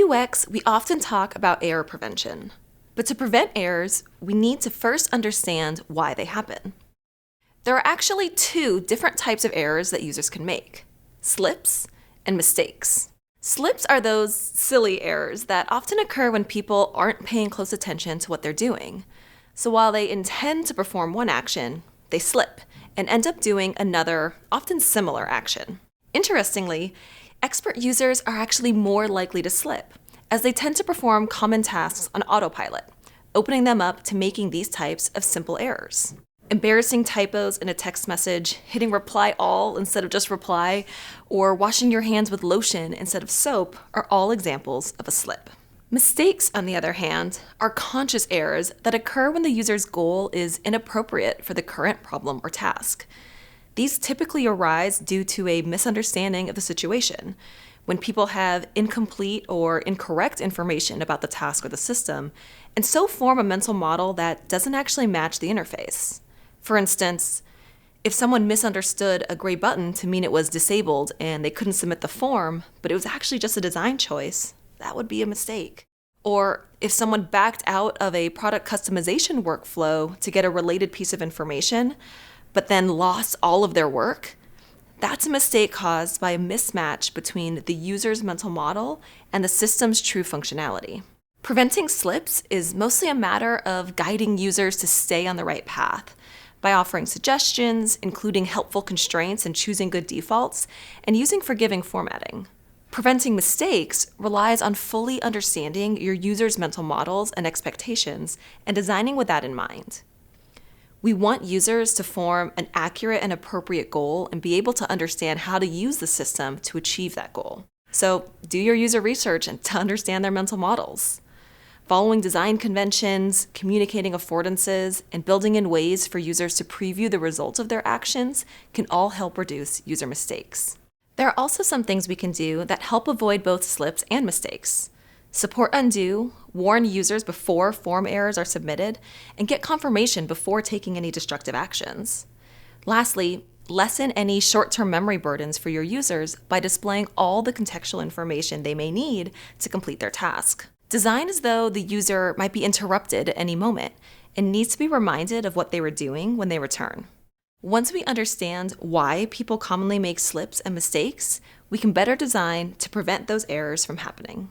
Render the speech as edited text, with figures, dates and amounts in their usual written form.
UX, we often talk about error prevention. But to prevent errors, we need to first understand why they happen. There are actually two different types of errors that users can make: slips and mistakes. Slips are those silly errors that often occur when people aren't paying close attention to what they're doing. So while they intend to perform one action, they slip and end up doing another, often similar action. Interestingly, expert users are actually more likely to slip, as they tend to perform common tasks on autopilot, opening them up to making these types of simple errors. Embarrassing typos in a text message, hitting reply all instead of just reply, or washing your hands with lotion instead of soap are all examples of a slip. Mistakes, on the other hand, are conscious errors that occur when the user's goal is inappropriate for the current problem or task. These typically arise due to a misunderstanding of the situation, when people have incomplete or incorrect information about the task or the system, and so form a mental model that doesn't actually match the interface. For instance, if someone misunderstood a gray button to mean it was disabled and they couldn't submit the form, but it was actually just a design choice, that would be a mistake. Or if someone backed out of a product customization workflow to get a related piece of information, but then lost all of their work, that's a mistake caused by a mismatch between the user's mental model and the system's true functionality. Preventing slips is mostly a matter of guiding users to stay on the right path by offering suggestions, including helpful constraints and choosing good defaults, and using forgiving formatting. Preventing mistakes relies on fully understanding your user's mental models and expectations and designing with that in mind. We want users to form an accurate and appropriate goal and be able to understand how to use the system to achieve that goal. So do your user research and to understand their mental models. Following design conventions, communicating affordances, and building in ways for users to preview the results of their actions can all help reduce user mistakes. There are also some things we can do that help avoid both slips and mistakes. Support undo, warn users before form errors are submitted, and get confirmation before taking any destructive actions. Lastly, lessen any short-term memory burdens for your users by displaying all the contextual information they may need to complete their task. Design as though the user might be interrupted at any moment and needs to be reminded of what they were doing when they return. Once we understand why people commonly make slips and mistakes, we can better design to prevent those errors from happening.